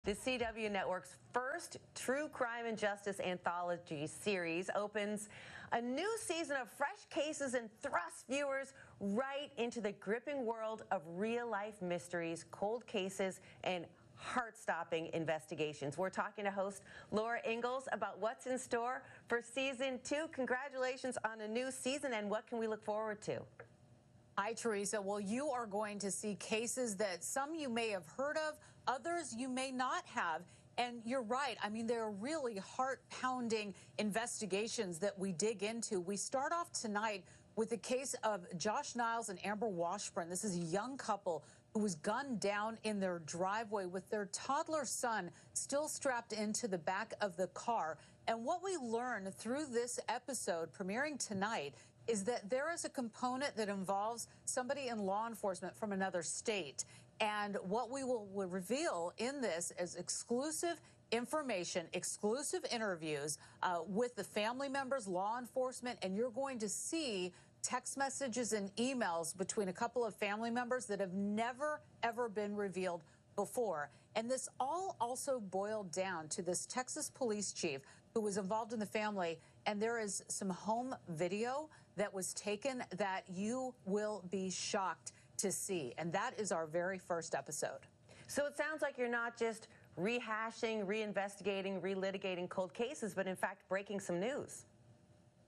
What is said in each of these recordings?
The CW Network's first true crime and justice anthology series opens a new season of fresh cases and thrusts viewers right into the gripping world of real-life mysteries, cold cases, and heart-stopping investigations. We're talking to host Laura Ingalls about what's in store for Season 2. Congratulations on a new season, and what can we look forward to? Hi, Teresa. Well, you are going to see cases that some you may have heard of, others you may not have. And you're right. I mean, they're really heart-pounding investigations that we dig into. We start off tonight with the case of Josh Niles and Amber Washburn. This is a young couple who was gunned down in their driveway with their toddler son still strapped into the back of the car. And what we learn through this episode premiering tonight is that there is a component that involves somebody in law enforcement from another state. And what we will reveal in this is exclusive information, exclusive interviews with the family members, law enforcement, and you're going to see text messages and emails between a couple of family members that have never, ever been revealed before. And this all also boiled down to this Texas police chief who was involved in the family. And there is some home video that was taken that you will be shocked to see. And that is our very first episode. So it sounds like you're not just rehashing, reinvestigating, relitigating cold cases, but in fact breaking some news.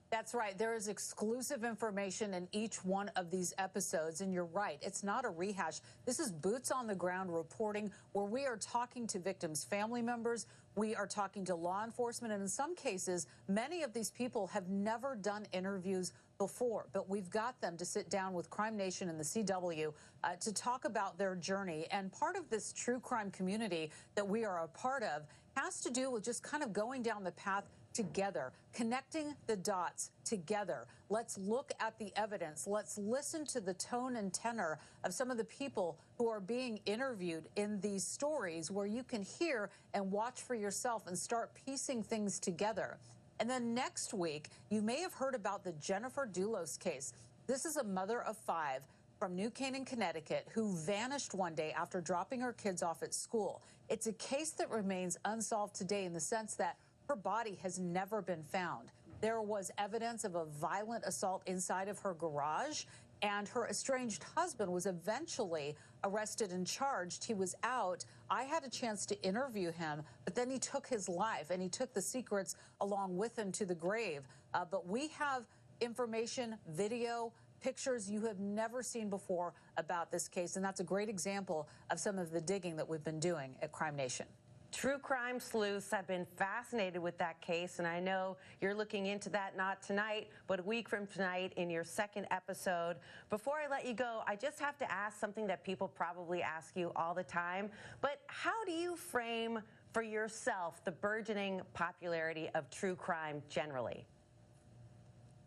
That's right. There is exclusive information in each one of these episodes. And you're right. It's not a rehash. This is boots on the ground reporting where we are talking to victims' family members. We are talking to law enforcement. And in some cases, many of these people have never done interviews before. But we've got them to sit down with Crime Nation and the CW to talk about their journey. And part of this true crime community that we are a part of has to do with just kind of going down the path together, connecting the dots together. Let's look at the evidence. Let's listen to the tone and tenor of some of the people who are being interviewed in these stories where you can hear and watch for yourself and start piecing things together. And then next week, you may have heard about the Jennifer Dulos case. This is a mother of 5 from New Canaan, Connecticut, who vanished one day after dropping her kids off at school. It's a case that remains unsolved today in the sense that her body has never been found. There was evidence of a violent assault inside of her garage, and her estranged husband was eventually arrested and charged. He was out. I had a chance to interview him, but then he took his life, and he took the secrets along with him to the grave. But we have information, video, pictures you have never seen before about this case, and that's a great example of some of the digging that we've been doing at Crime Nation. True crime sleuths have been fascinated with that case, and I know you're looking into that not tonight, but a week from tonight in your second episode. Before I let you go, I just have to ask something that people probably ask you all the time, but how do you frame for yourself the burgeoning popularity of true crime generally?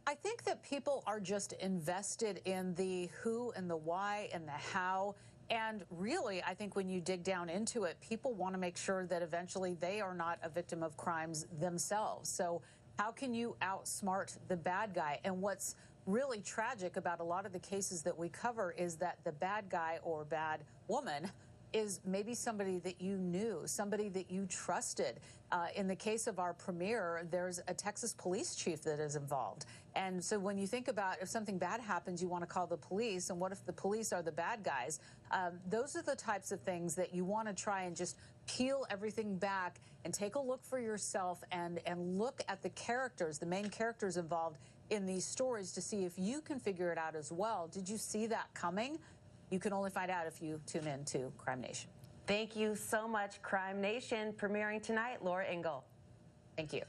I think that people are just invested in the who and the why and the how. And really, I think when you dig down into it, people want to make sure that eventually they are not a victim of crimes themselves. So how can you outsmart the bad guy? And what's really tragic about a lot of the cases that we cover is that the bad guy or bad woman is maybe somebody that you knew, somebody that you trusted. In the case of our premiere, there's a Texas police chief that is involved. And so when you think about if something bad happens, you want to call the police, and what if the police are the bad guys? Those are the types of things that you want to try and just peel everything back and take a look for yourself and look at the characters, the main characters involved in these stories to see if you can figure it out as well. Did you see that coming? You can only find out if you tune in to Crime Nation. Thank you so much, Crime Nation. Premiering tonight, Laura Ingalls. Thank you.